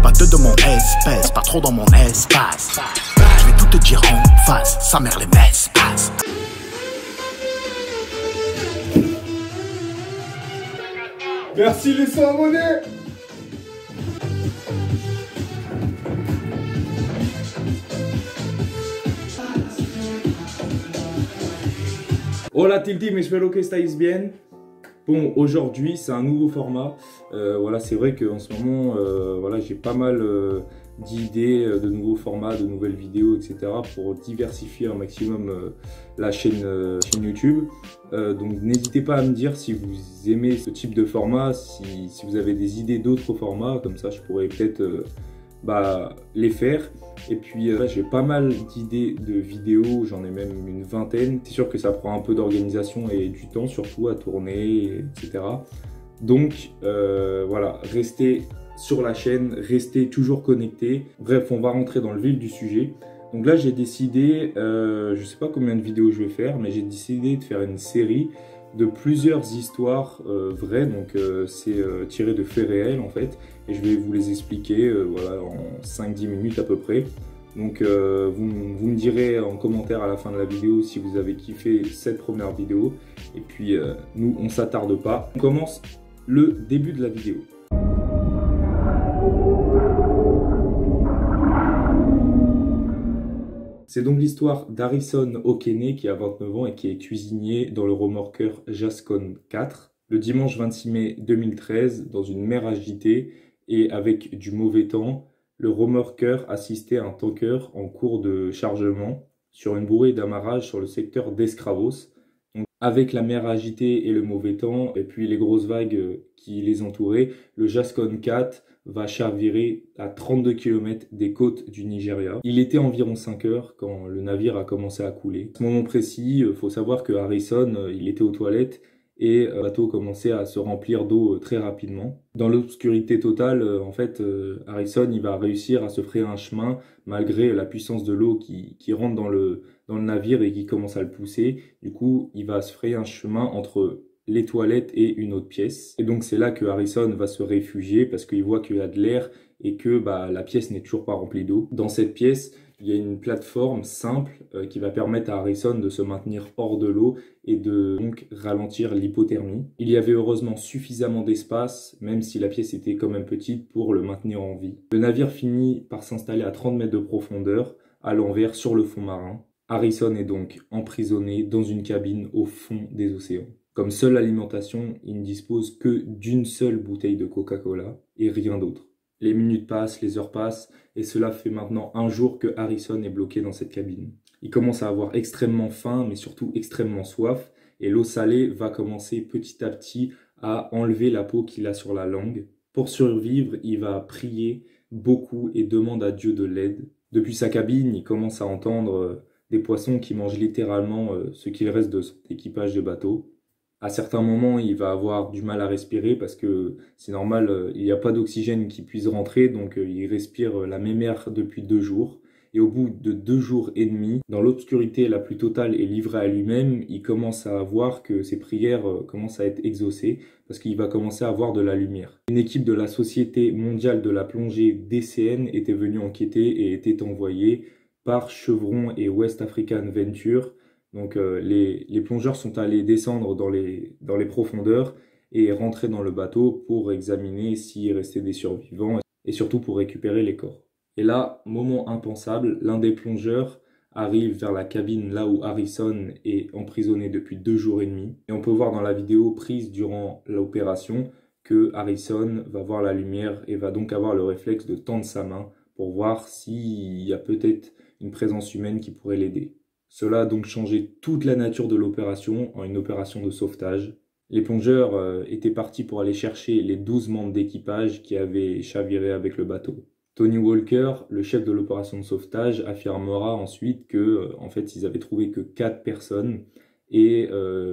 pas deux de mon espèce, pas trop dans mon espace. Je vais tout te dire en face, sa mère les messes passe. Merci les 100 abonnés. Hola Tiltim, espero que estáis bien. Bon, aujourd'hui c'est un nouveau format. Voilà, c'est vrai qu'en ce moment, voilà, j'ai pas mal d'idées de nouveaux formats, de nouvelles vidéos, etc. pour diversifier un maximum la chaîne YouTube. Donc n'hésitez pas à me dire si vous aimez ce type de format, si vous avez des idées d'autres formats, comme ça je pourrais peut-être les faire. Et puis j'ai pas mal d'idées de vidéos, j'en ai même une vingtaine. C'est sûr que ça prend un peu d'organisation et du temps surtout à tourner, etc. Donc voilà, restez sur la chaîne, restez toujours connectés. Bref, on va rentrer dans le vif du sujet. Donc là j'ai décidé, je sais pas combien de vidéos je vais faire, mais j'ai décidé de faire une série de plusieurs histoires vraies, donc c'est tiré de faits réels en fait, et je vais vous les expliquer voilà, en 5-10 minutes à peu près. Donc vous me direz en commentaire à la fin de la vidéo si vous avez kiffé cette première vidéo, et puis nous on s'attarde pas, on commence le début de la vidéo. C'est donc l'histoire d'Harrison Okene qui a 29 ans et qui est cuisinier dans le remorqueur Jascon 4. Le dimanche 26 mai 2013, dans une mer agitée et avec du mauvais temps, le remorqueur assistait un tanker en cours de chargement sur une bouée d'amarrage sur le secteur d'Escravos. Donc, avec la mer agitée et le mauvais temps, et puis les grosses vagues qui les entouraient, le Jascon 4 va chavirer à 32 km des côtes du Nigeria. Il était environ 5 heures quand le navire a commencé à couler. À ce moment précis, il faut savoir que Harrison, il était aux toilettes et le bateau commençait à se remplir d'eau très rapidement. Dans l'obscurité totale, en fait, Harrison il va réussir à se frayer un chemin malgré la puissance de l'eau qui rentre dans le navire et qui commence à le pousser. Du coup, il va se frayer un chemin entre les toilettes et une autre pièce. Et donc c'est là que Harrison va se réfugier parce qu'il voit qu'il y a de l'air et que la pièce n'est toujours pas remplie d'eau. Dans cette pièce, il y a une plateforme simple qui va permettre à Harrison de se maintenir hors de l'eau et de donc ralentir l'hypothermie. Il y avait heureusement suffisamment d'espace, même si la pièce était quand même petite, pour le maintenir en vie. Le navire finit par s'installer à 30 mètres de profondeur, à l'envers sur le fond marin. Harrison est donc emprisonné dans une cabine au fond des océans. Comme seule alimentation, il ne dispose que d'une seule bouteille de Coca-Cola et rien d'autre. Les minutes passent, les heures passent, et cela fait maintenant un jour que Harrison est bloqué dans cette cabine. Il commence à avoir extrêmement faim, mais surtout extrêmement soif, et l'eau salée va commencer petit à petit à enlever la peau qu'il a sur la langue. Pour survivre, il va prier beaucoup et demande à Dieu de l'aide. Depuis sa cabine, il commence à entendre des poissons qui mangent littéralement ce qu'il reste de son équipage de bateau. À certains moments, il va avoir du mal à respirer parce que c'est normal, il n'y a pas d'oxygène qui puisse rentrer, donc il respire la même air depuis 2 jours. Et au bout de 2 jours et demi, dans l'obscurité la plus totale et livré à lui-même, il commence à voir que ses prières commencent à être exaucées parce qu'il va commencer à avoir de la lumière. Une équipe de la Société mondiale de la plongée DCN était venue enquêter et était envoyée par Chevron et West African Venture. Donc les plongeurs sont allés descendre dans les profondeurs et rentrer dans le bateau pour examiner s'il restait des survivants et surtout pour récupérer les corps. Et là, moment impensable, l'un des plongeurs arrive vers la cabine là où Harrison est emprisonné depuis 2 jours et demi. Et on peut voir dans la vidéo prise durant l'opération que Harrison va voir la lumière et va donc avoir le réflexe de tendre sa main pour voir s'il y a peut-être une présence humaine qui pourrait l'aider. Cela a donc changé toute la nature de l'opération en une opération de sauvetage. Les plongeurs étaient partis pour aller chercher les 12 membres d'équipage qui avaient chaviré avec le bateau. Tony Walker, le chef de l'opération de sauvetage, affirmera ensuite que en fait, ils avaient trouvé que 4 personnes et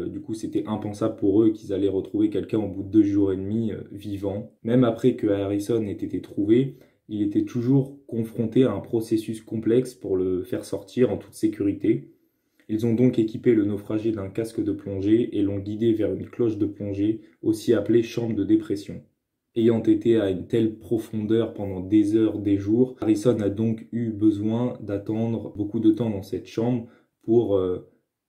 du coup, c'était impensable pour eux qu'ils allaient retrouver quelqu'un au bout de 2 jours et demi vivant. Même après que Harrison ait été trouvé, il était toujours confronté à un processus complexe pour le faire sortir en toute sécurité. Ils ont donc équipé le naufragé d'un casque de plongée et l'ont guidé vers une cloche de plongée, aussi appelée chambre de dépression. Ayant été à une telle profondeur pendant des heures, des jours, Harrison a donc eu besoin d'attendre beaucoup de temps dans cette chambre pour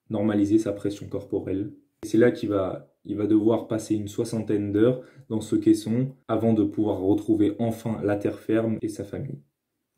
normaliser sa pression corporelle. C'est là qu'il va devoir passer une soixantaine d'heures dans ce caisson avant de pouvoir retrouver enfin la terre ferme et sa famille.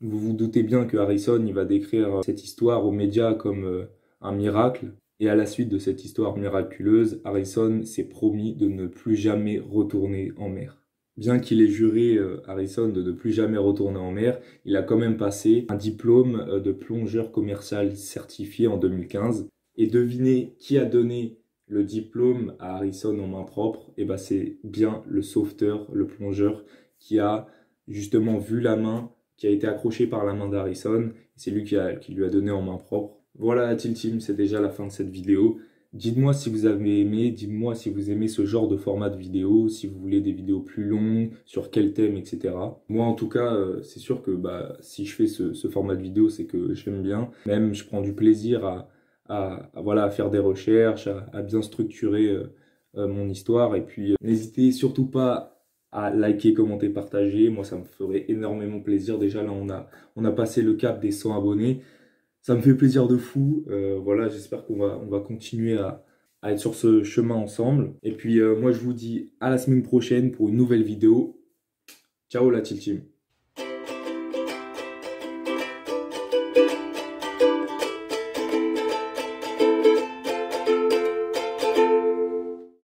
Vous vous doutez bien que Harrison il va décrire cette histoire aux médias comme un miracle. Et à la suite de cette histoire miraculeuse, Harrison s'est promis de ne plus jamais retourner en mer. Bien qu'il ait juré, Harrison, de ne plus jamais retourner en mer, il a quand même passé un diplôme de plongeur commercial certifié en 2015. Et devinez qui a donné le diplôme à Harrison en main propre? Et ben c'est bien le sauveteur, le plongeur, qui a justement vu la main, qui a été accrochée par la main d'Harrison. C'est lui qui lui a donné en main propre. Voilà la Teal Team, c'est déjà la fin de cette vidéo. Dites-moi si vous avez aimé, dites-moi si vous aimez ce genre de format de vidéo, si vous voulez des vidéos plus longues, sur quel thème, etc. Moi en tout cas, c'est sûr que si je fais ce format de vidéo, c'est que j'aime bien. Même je prends du plaisir à faire des recherches, à bien structurer mon histoire. Et puis n'hésitez surtout pas à liker, commenter, partager. Moi ça me ferait énormément plaisir. Déjà là on a passé le cap des 100 abonnés. Ça me fait plaisir de fou. Voilà, j'espère qu'on va continuer à être sur ce chemin ensemble. Et puis moi je vous dis à la semaine prochaine pour une nouvelle vidéo. Ciao la Teal Team.